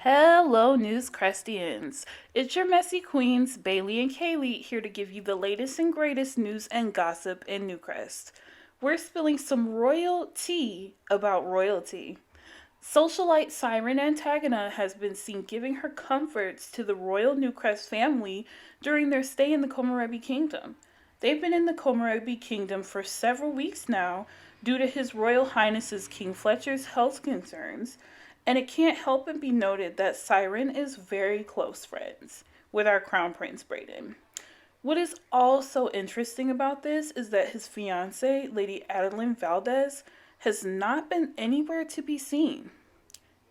Hello, News Crustians. It's your messy queens, Bailey and Kaylee, here to give you the latest and greatest news and gossip in Newcrest. We're spilling some royal tea about royalty. Socialite Siren Antigona has been seen giving her comforts to the royal Newcrest family during their stay in the Komorebi Kingdom. They've been in the Komorebi Kingdom for several weeks now due to His Royal Highness's King Fletcher's health concerns, and it can't help but be noted that Siren is very close friends with our Crown Prince Brayden. What is also interesting about this is that his fiancée, Lady Addeline Valdez, has not been anywhere to be seen.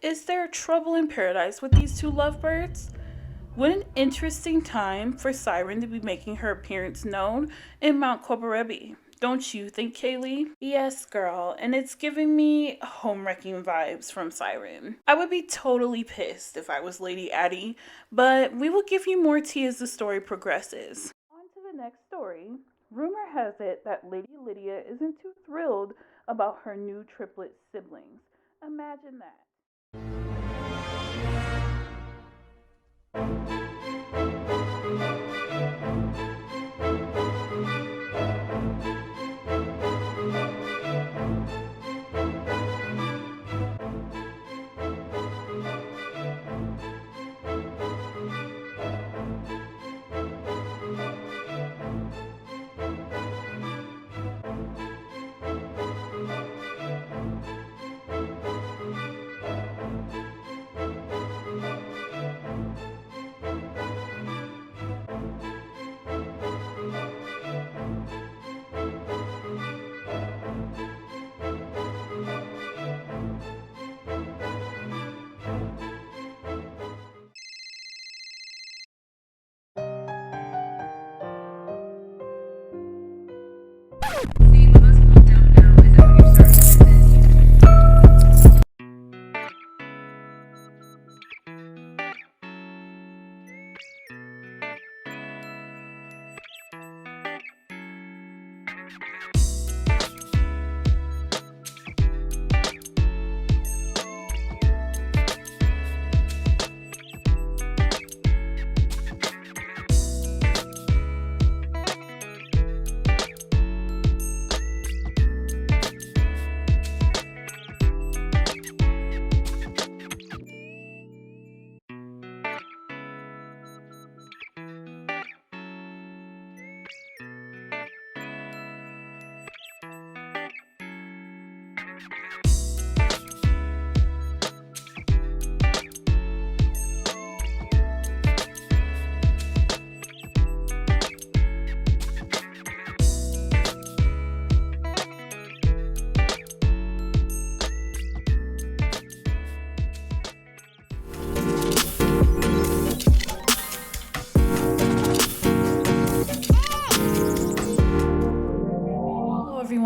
Is there trouble in paradise with these two lovebirds? What an interesting time for Siren to be making her appearance known in Mount Komorebi. Don't you think, Kaylee? Yes, girl, and it's giving me home-wrecking vibes from Siren. I would be totally pissed if I was Lady Addie, but we will give you more tea as the story progresses. On to the next story. Rumor has it that Lady Lydia isn't too thrilled about her new triplet siblings. Imagine that.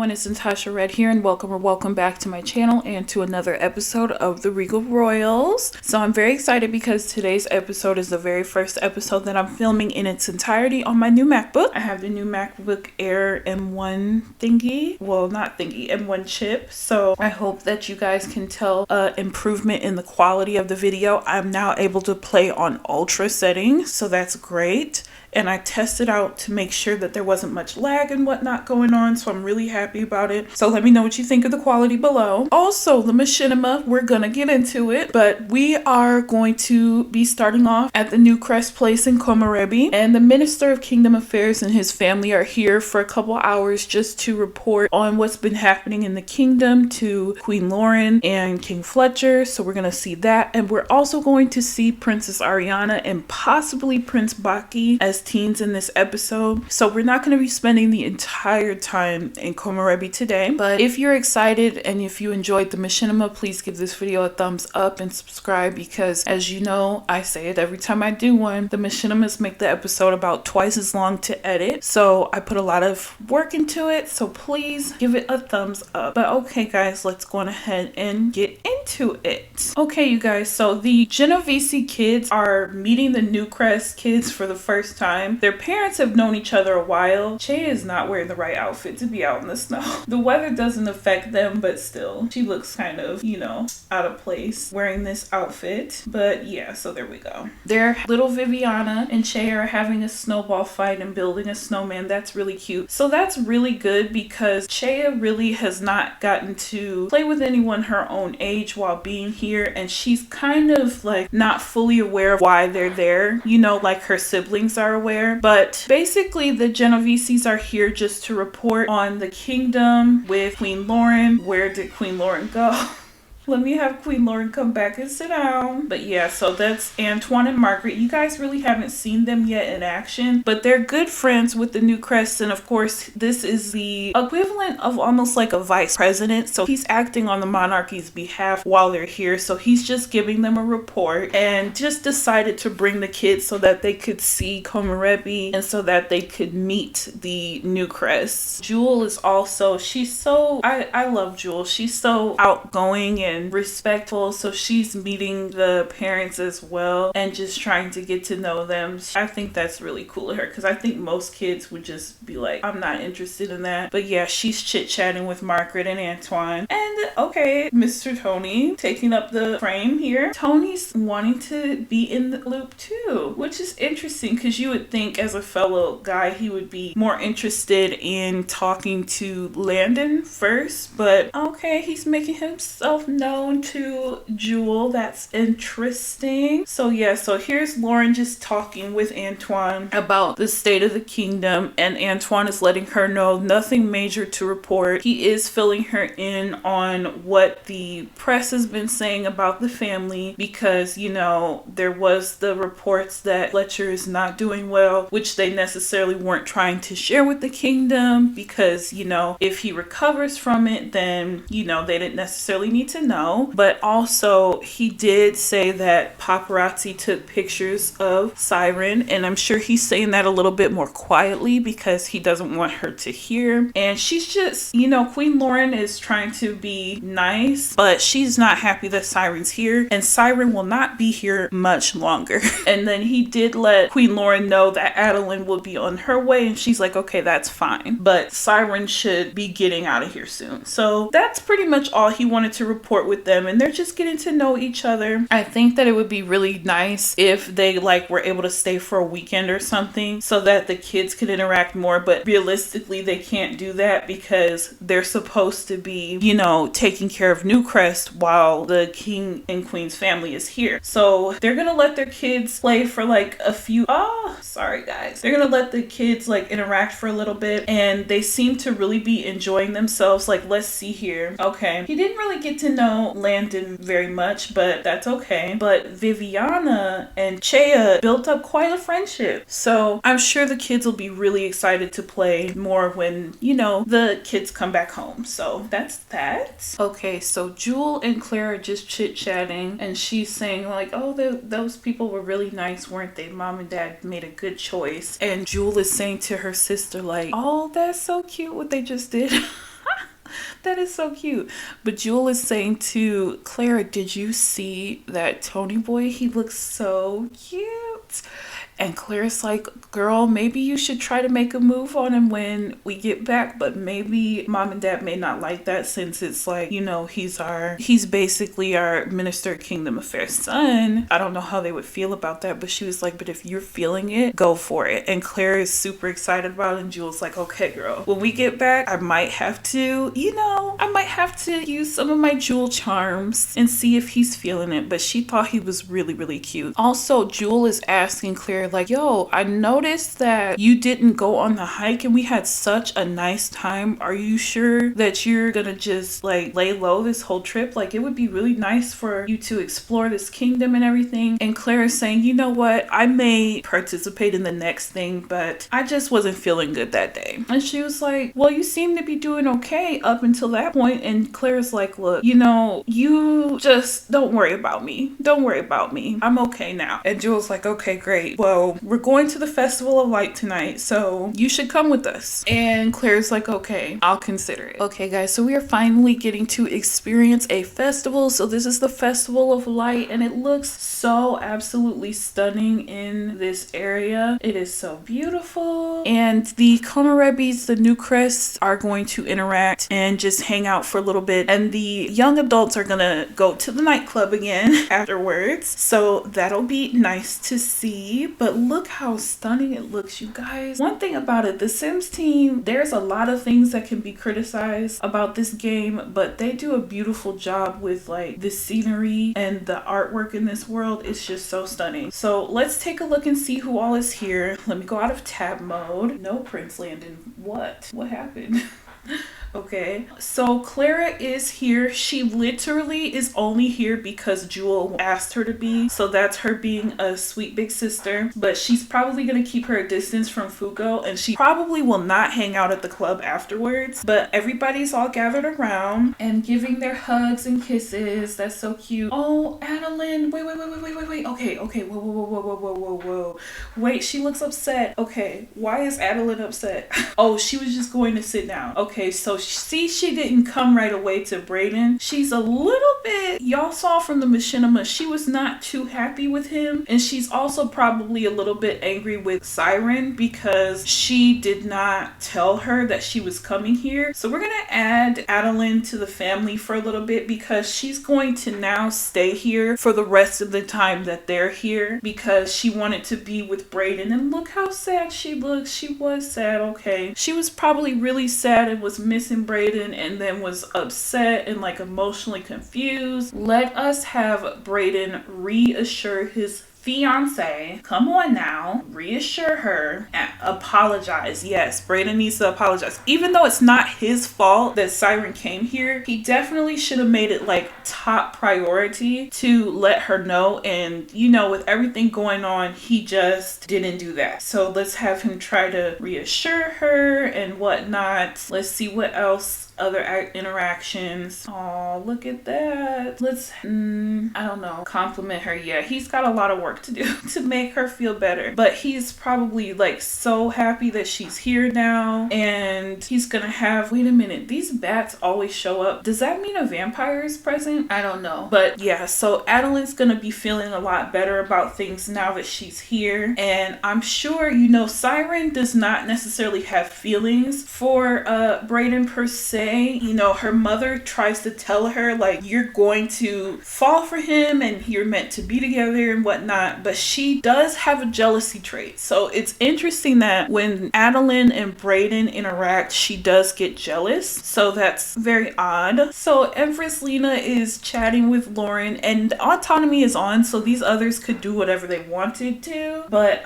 It's Natasha Red here, and welcome back to my channel and to another episode of the Regal Royals. So I'm very excited because today's episode is the very first episode that I'm filming in its entirety on my new MacBook. I have the new MacBook Air M1 thingy, well not thingy, M1 chip. So I hope that you guys can tell improvement in the quality of the video. I'm now able to play on ultra settings, so that's great. And I tested out to make sure that there wasn't much lag and whatnot going on, so I'm really happy about it. So let me know what you think of the quality below. Also, the machinima, we're gonna get into it, but we are going to be starting off at the Newcrest place in Komorebi, and the Minister of Kingdom Affairs and his family are here for a couple hours just to report on what's been happening in the kingdom to Queen Lauren and King Fletcher. So we're gonna see that, and we're also going to see Princess Ariana and possibly Prince Baki as teens in this episode. So we're not going to be spending the entire time in Komorebi today, but if you're excited and if you enjoyed the machinima, please give this video a thumbs up and subscribe, because as you know, I say it every time I do one, the machinimas make the episode about twice as long to edit, so I put a lot of work into it, so please give it a thumbs up. But okay guys, let's go on ahead and get into into it. Okay, you guys, so the Genovese kids are meeting the Newcrest kids for the first time. Their parents have known each other a while. Che is not wearing the right outfit to be out in the snow. The weather doesn't affect them, but still, she looks kind of, you know, out of place wearing this outfit. But yeah, so there we go. Their little Viviana and Che are having a snowball fight and building a snowman. That's really cute. So that's really good because Che really has not gotten to play with anyone her own age while being here, and she's kind of like not fully aware of why they're there, you know, like her siblings are aware. But basically the Genoveses are here just to report on the kingdom with Queen Lauren. Where did Queen Lauren go? Let me have Queen Lauren come back and sit down. But yeah, so that's Antoine and Margaret. You guys really haven't seen them yet in action, but they're good friends with the Newcrest. And of course, this is the equivalent of almost like a vice president. So he's acting on the monarchy's behalf while they're here. So he's just giving them a report and just decided to bring the kids so that they could see Komarebi and so that they could meet the Newcrest. Jewel is also, she's so, I love Jewel. She's so outgoing and respectful, so she's meeting the parents as well and just trying to get to know them. I think that's really cool of her because I think most kids would just be like, I'm not interested in that. But yeah, she's chit-chatting with Margaret and Antoine. And okay, Mr. Tony taking up the frame here. Tony's wanting to be in the loop too, which is interesting because you would think as a fellow guy he would be more interested in talking to Landon first, but okay, he's making himself known to Jewel. That's interesting. So yeah, so here's Lauren just talking with Antoine about the state of the kingdom, and Antoine is letting her know nothing major to report. He is filling her in on what the press has been saying about the family because, you know, there was the reports that Fletcher is not doing well, which they necessarily weren't trying to share with the kingdom because, you know, if he recovers from it, then, you know, they didn't necessarily need to know. But also he did say that paparazzi took pictures of Siren, and I'm sure he's saying that a little bit more quietly because he doesn't want her to hear. And she's just, you know, Queen Lauren is trying to be nice, but she's not happy that Siren's here, and Siren will not be here much longer. And then he did let Queen Lauren know that Addeline will be on her way, and she's like, okay, that's fine, but Siren should be getting out of here soon. So that's pretty much all he wanted to report with them, and they're just getting to know each other. I think that it would be really nice if they like were able to stay for a weekend or something so that the kids could interact more, but realistically they can't do that because they're supposed to be, you know, taking care of Newcrest while the king and queen's family is here. So they're gonna let their kids play for like a few, sorry guys, they're gonna let the kids like interact for a little bit, and they seem to really be enjoying themselves. Like, let's see here. Okay, he didn't really get to know Landon very much, but that's okay. But Viviana and Chea built up quite a friendship, so I'm sure the kids will be really excited to play more when, you know, the kids come back home. So that's that. Okay, so Jewel and Claire are just chit-chatting, and she's saying like, oh, those people were really nice, weren't they? Mom and dad made a good choice. And Jewel is saying to her sister like, oh, that's so cute what they just did. That is so cute. But Jewel is saying to Clara, did you see that Tony boy? He looks so cute. And Claire's like, girl, maybe you should try to make a move on him when we get back, but maybe mom and dad may not like that since it's like, you know, he's basically our Minister of Kingdom Affairs son. I don't know how they would feel about that, but she was like, but if you're feeling it, go for it. And Claire is super excited about it, and Jewel's like, okay, girl, when we get back, I might have to, you know, use some of my Jewel charms and see if he's feeling it. But she thought he was really, really cute. Also, Jewel is asking Claire like, yo, I noticed that you didn't go on the hike and we had such a nice time. Are you sure that you're gonna just like lay low this whole trip? Like, it would be really nice for you to explore this kingdom and everything. And Claire is saying, you know what, I may participate in the next thing, but I just wasn't feeling good that day. And she was like, well, you seem to be doing okay up until that point. And Claire's like, look, you know, you just don't worry about me. I'm okay now. And Jewel's like, okay, great. Well, So we're going to the Festival of Light tonight, so you should come with us. And Claire's like, okay, I'll consider it. Okay guys, so we are finally getting to experience a festival. So this is the Festival of Light, and it looks so absolutely stunning in this area. It is so beautiful. And the Konorebis, the new crests, are going to interact and just hang out for a little bit. And the young adults are gonna go to the nightclub again afterwards. So that'll be nice to see. But look how stunning it looks, you guys. One thing about it, the Sims team, there's a lot of things that can be criticized about this game, but they do a beautiful job with like the scenery and the artwork in this world. It's just so stunning. So let's take a look and see who all is here. Let me go out of tab mode. No, Prince Landon. What happened? Okay, so Clara is here. She literally is only here because Jewel asked her to be. So that's her being a sweet big sister. But she's probably going to keep her distance from Fugo. And she probably will not hang out at the club afterwards. But everybody's all gathered around and giving their hugs and kisses. That's so cute. Oh, Addeline. Wait. Okay. Whoa. Wait, she looks upset. Okay, why is Addeline upset? Oh, she was just going to sit down. Okay, so see, she didn't come right away to Brayden. She's a little bit, y'all saw from the machinima, she was not too happy with him. And she's also probably a little bit angry with Siren because she did not tell her that she was coming here. So we're going to add Addeline to the family for a little bit because she's going to now stay here for the rest of the time that they're here because she wanted to be with Brayden. And look how sad she looks. She was sad, okay. She was probably really sad and was missing Brayden and then was upset and like emotionally confused. Let us have Brayden reassure his fiance. Come on now, reassure her and apologize. Yes, Brayden needs to apologize. Even though it's not his fault that Siren came here, he definitely should have made it like top priority to let her know. And you know, with everything going on, he just didn't do that. So let's have him try to reassure her and whatnot. Let's see what else. Other interactions. Oh, look at that. Let's I don't know, compliment her. Yeah, he's got a lot of work to do to make her feel better, but he's probably like so happy that she's here now. And he's gonna have, wait a minute, these bats always show up. Does that mean a vampire is present? I don't know, but yeah, so Adeline's gonna be feeling a lot better about things now that she's here. And I'm sure, you know, Siren does not necessarily have feelings for Brayden per se. You know, her mother tries to tell her like, you're going to fall for him and you're meant to be together and whatnot, but she does have a jealousy trait. So it's interesting that when Addeline and Brayden interact, she does get jealous. So that's very odd. So Empress Lena is chatting with Lauren and autonomy is on, so these others could do whatever they wanted to, but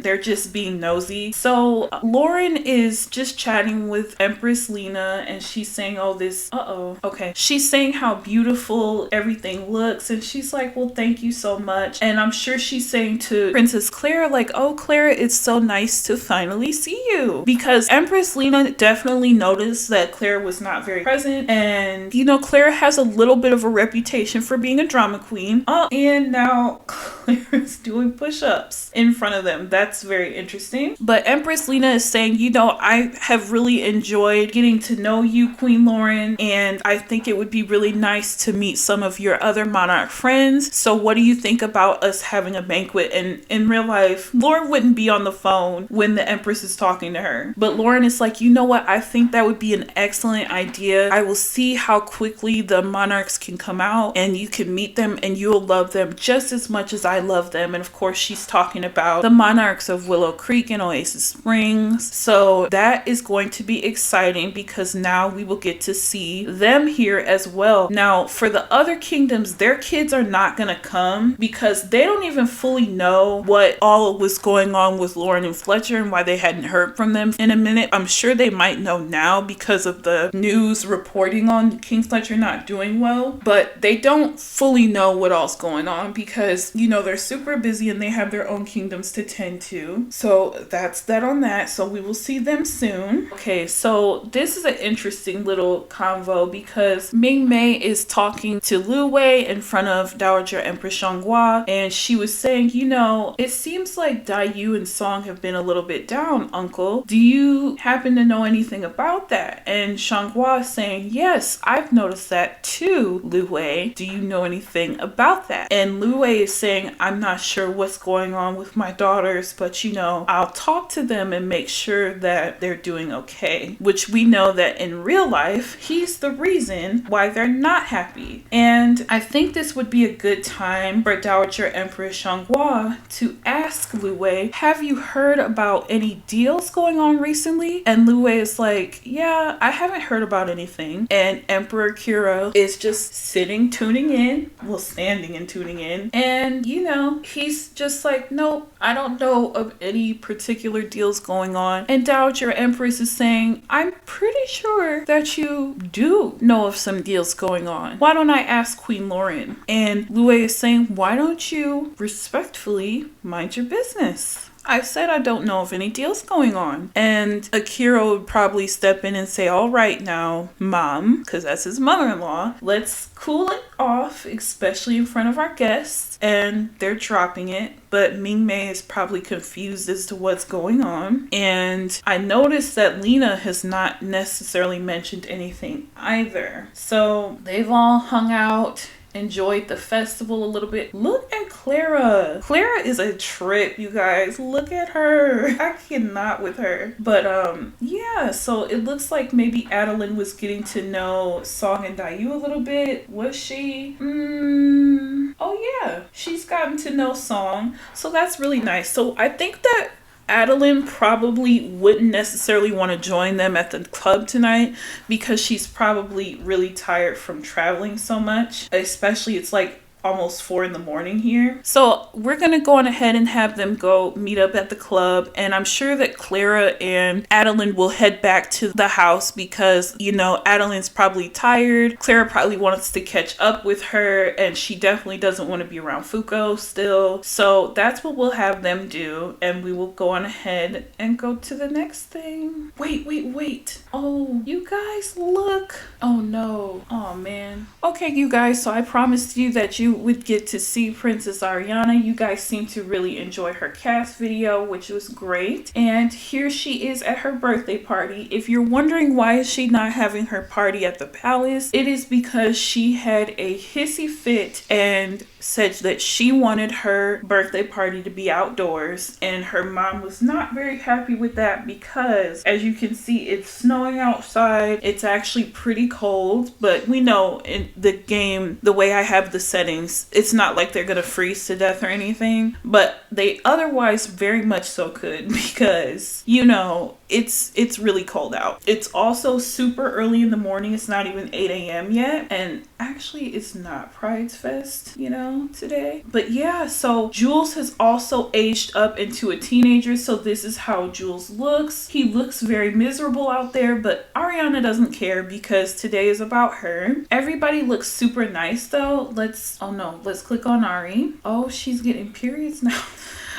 they're just being nosy. So Lauren is just chatting with Empress Lena and she's saying, oh, this, okay. She's saying how beautiful everything looks. And she's like, well, thank you so much. And I'm sure she's saying to Princess Clara, like, oh, Clara, it's so nice to finally see you. Because Empress Lena definitely noticed that Clara was not very present. And, you know, Clara has a little bit of a reputation for being a drama queen. Oh, and now Clara's doing push-ups in front of them. That's very interesting. But Empress Lena is saying, you know, I have really enjoyed getting to know you, Queen Lauren, and I think it would be really nice to meet some of your other monarch friends. So what do you think about us having a banquet? And in real life, Lauren wouldn't be on the phone when the Empress is talking to her. But Lauren is like, you know what? I think that would be an excellent idea. I will see how quickly the monarchs can come out and you can meet them and you'll love them just as much as I love them. And of course, she's talking about the monarchs of Willow Creek and Oasis Springs. So that is going to be exciting because now we will get to see them here as well. Now, for the other kingdoms, their kids are not going to come because they don't even fully know what all was going on with Lauren and Fletcher and why they hadn't heard from them in a minute. I'm sure they might know now because of the news reporting on King Fletcher not doing well, but they don't fully know what all's going on because, you know, they're super busy and they have their own kingdoms to tend to. So that's that on that. So we will see them soon. Okay, so this is an interesting interesting little convo because Ming Mei is talking to Lu Wei in front of Dowager Empress Xianghua, and she was saying, you know, it seems like Dai Yu and Song have been a little bit down, uncle. Do you happen to know anything about that? And Xianghua is saying, yes, I've noticed that too, Lu Wei. Do you know anything about that? And Lu Wei is saying, I'm not sure what's going on with my daughters, but you know, I'll talk to them and make sure that they're doing okay. Which we know that in real life, he's the reason why they're not happy. And I think this would be a good time for Dowager Empress Xianghua to ask Lu Wei, have you heard about any deals going on recently? And Lu Wei is like, yeah, I haven't heard about anything. And Emperor Kira is just sitting, tuning in, well, standing and tuning in. And, you know, he's just like, nope, I don't know of any particular deals going on. And Dowager Empress is saying, I'm pretty sure that you do know of some deals going on. Why don't I ask Queen Lauren? And Lu Wei is saying, why don't you respectfully mind your business? I said I don't know of any deals going on. And Akira would probably step in and say, all right now, Mom, because that's his mother-in-law, let's cool it off, especially in front of our guests. And they're dropping it. But Ming Mei is probably confused as to what's going on. And I noticed that Lena has not necessarily mentioned anything either. So they've all hung out, enjoyed the festival a little bit. Look at Clara. Clara is a trip, you guys. Look at her. I cannot with her. But yeah, so it looks like maybe Addeline was getting to know Song and Dayu a little bit. Was she? Oh yeah, she's gotten to know Song. So that's really nice. So I think that Addeline probably wouldn't necessarily want to join them at the club tonight because she's probably really tired from traveling so much. Especially it's like almost 4 a.m. here. So we're going to go on ahead and have them go meet up at the club. And I'm sure that Clara and Addeline will head back to the house because, you know, Adeline's probably tired. Clara probably wants to catch up with her and she definitely doesn't want to be around Fuko still. So that's what we'll have them do. And we will go on ahead and go to the next thing. Wait. Oh, you guys look. Oh no. Oh man. Okay, you guys. So I promised you that you would get to see Princess Ariana. You guys seem to really enjoy her cast video, which was great. And here she is at her birthday party. If you're wondering why is she not having her party at the palace, it is because she had a hissy fit and said that she wanted her birthday party to be outdoors, and her mom was not very happy with that because as you can see it's snowing outside. It's actually pretty cold, but we know in the game, the way I have the settings, it's not like they're gonna freeze to death or anything, but they otherwise very much so could because, you know, it's really cold out. It's also super early in the morning. It's not even 8 a.m. yet, and actually it's not Pride's Fest, you know, today. But yeah, so Jules has also aged up into a teenager, so this is how Jules looks. He looks very miserable out there, but Ariana doesn't care because today is about her. Everybody looks super nice though. Let's click on Ari. Oh, she's getting periods now.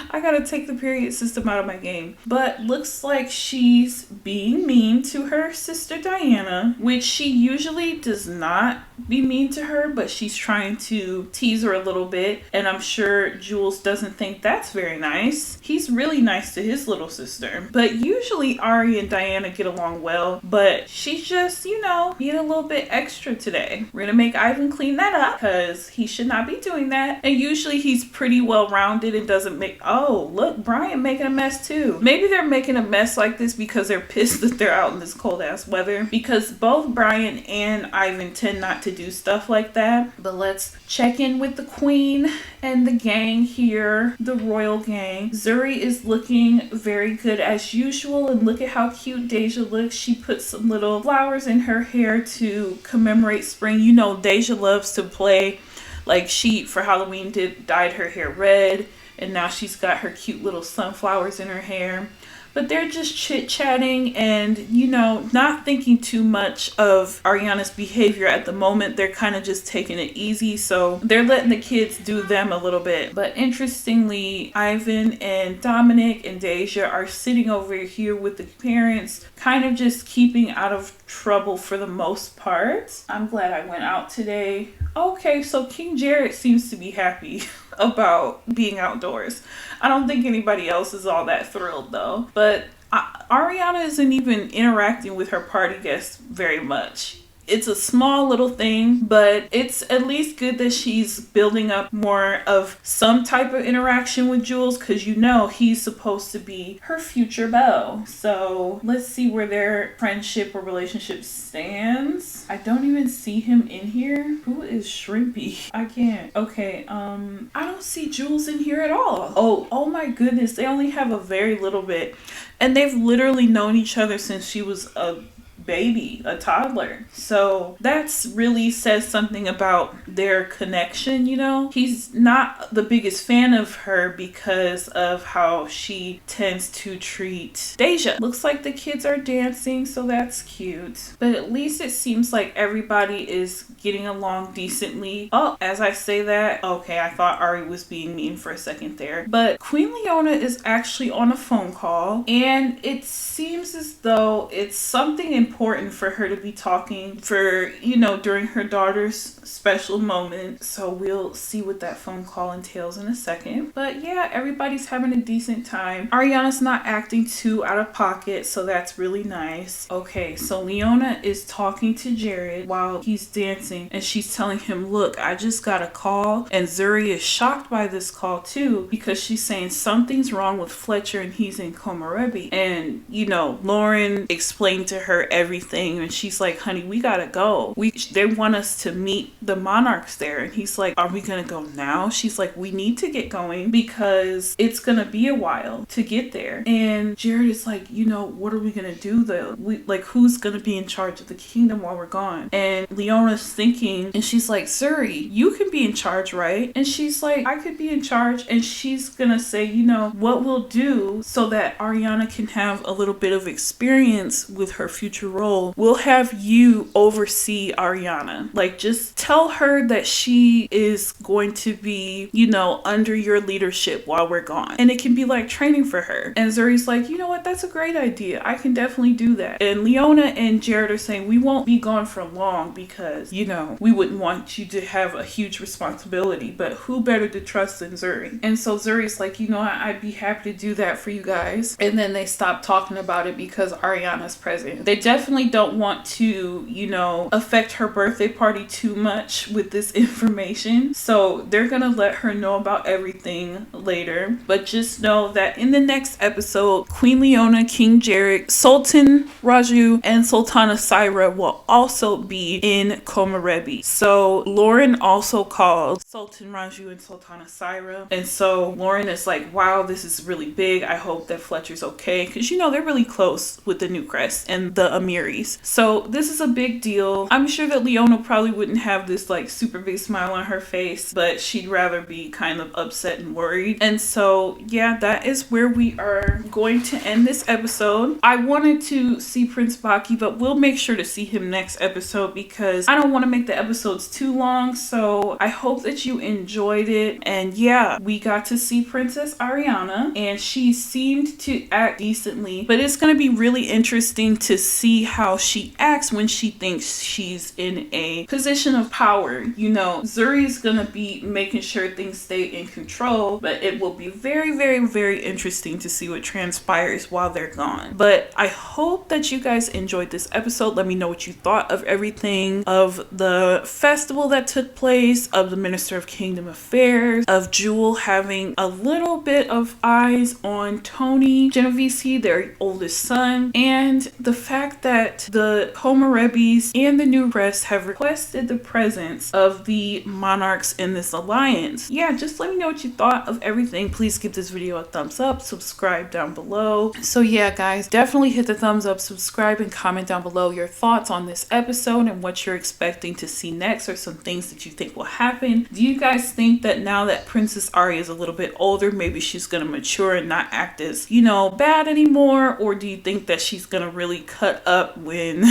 I gotta take the period system out of my game. But looks like she's being mean to her sister Diana, which she usually does not be mean to her, but she's trying to tease her a little bit. And I'm sure Jules doesn't think that's very nice. He's really nice to his little sister. But usually Ari and Diana get along well, but she's just, you know, being a little bit extra today. We're gonna make Ivan clean that up because he should not be doing that. And usually he's pretty well rounded and doesn't make... Oh, look, Brian making a mess too. Maybe they're making a mess like this because they're pissed that they're out in this cold ass weather, because both Brian and Ivan tend not to do stuff like that. But let's check in with the queen and the gang here, the royal gang. Zuri is looking very good as usual, and look at how cute Deja looks. She put some little flowers in her hair to commemorate spring. You know, Deja loves to play, like she for Halloween dyed her hair red, and now she's got her cute little sunflowers in her hair. But they're just chit-chatting and, you know, not thinking too much of Ariana's behavior at the moment. They're kind of just taking it easy. So they're letting the kids do them a little bit. But interestingly, Ivan and Dominic and Deja are sitting over here with the parents, kind of just keeping out of trouble for the most part. I'm glad I went out today. Okay, so King Jared seems to be happy about being outdoors. I don't think anybody else is all that thrilled though. But Ariana isn't even interacting with her party guests very much. It's a small little thing, but it's at least good that she's building up more of some type of interaction with Jules, because you know he's supposed to be her future beau. So let's see where their friendship or relationship stands. I don't even see him in here. Who is Shrimpy? I can't. Okay, I don't see Jules in here at all. Oh my goodness, they only have a very little bit. And they've literally known each other since she was a baby, a toddler. So that's really says something about their connection, you know. He's not the biggest fan of her because of how she tends to treat Deja. Looks like the kids are dancing, so that's cute. But at least it seems like everybody is getting along decently. Oh, as I say that, okay, I thought Ari was being mean for a second there. But Queen Leona is actually on a phone call, and it seems as though it's something important for her to be talking for, you know, during her daughter's special moment. So we'll see what that phone call entails in a second. But yeah, everybody's having a decent time. Ariana's not acting too out of pocket, so that's really nice. Okay, so Leona is talking to Jared while he's dancing, and she's telling him, look, I just got a call, and Zuri is shocked by this call too, because she's saying something's wrong with Fletcher and he's in Komorebi. And, you know, Lauren explained to her everything, and she's like, honey, we gotta go. They want us to meet the monarchs there. And he's like, are we gonna go now? She's like, we need to get going because it's gonna be a while to get there. And Jared is like, you know, what are we gonna do though? Who's gonna be in charge of the kingdom while we're gone? And Leona's thinking, and she's like, Zuri, you can be in charge, right? And she's like, I could be in charge. And she's gonna say, you know, what we'll do so that Ariana can have a little bit of experience with her future role, we'll have you oversee Ariana. Like, just tell her that she is going to be, you know, under your leadership while we're gone. And it can be like training for her. And Zuri's like, you know what? That's a great idea. I can definitely do that. And Leona and Jared are saying, we won't be gone for long because, you know, we wouldn't want you to have a huge responsibility, but who better to trust than Zuri? And so Zuri's like, you know, I'd be happy to do that for you guys. And then they stop talking about it because Ariana's present. They definitely don't want to, you know, affect her birthday party too much with this information. So they're gonna let her know about everything later. But just know that in the next episode, Queen Leona, King Jared, Sultan Raju, and Sultana Saira will also be in Komorebi. So Lauren also called Sultan Raju and Sultana Saira. And so Lauren is like, wow, this is really big. I hope that Fletcher's okay. Because, you know, they're really close with the Newcrest and the Amiris. So this is a big deal. I'm sure that Leona probably wouldn't have this like super big smile on her face, but she'd rather be kind of upset and worried. And so yeah, that is where we are going to end this episode. I wanted to see Prince Baki, but we'll make sure to see him next episode because I don't want to make the episodes too long. So I hope that you enjoyed it. And yeah, we got to see Princess Ariana, and she seemed to act decently, but it's going to be really interesting to see how she acts when she thinks she's in a position of power. You know, Zuri is going to be making sure things stay in control, but it will be very, very, very interesting to see what transpires while they're gone. But I hope that you guys enjoyed this episode. Let me know what you thought of everything, of the festival that took place, of the Minister of Kingdom Affairs, of Jewel having a little bit of eyes on Tony Genovese, their oldest son, and the fact that that the Komarebis and the New Rest have requested the presence of the monarchs in this alliance. Yeah, just let me know what you thought of everything. Please give this video a thumbs up, subscribe down below. So yeah, guys, definitely hit the thumbs up, subscribe, and comment down below your thoughts on this episode and what you're expecting to see next, or some things that you think will happen. Do you guys think that now that Princess Aria is a little bit older, maybe she's gonna mature and not act as, you know, bad anymore? Or do you think that she's gonna really cut up when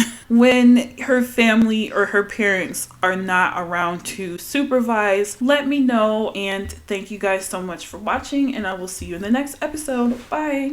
her family or her parents are not around to supervise? Let me know, and thank you guys so much for watching, and I will see you in the next episode. Bye.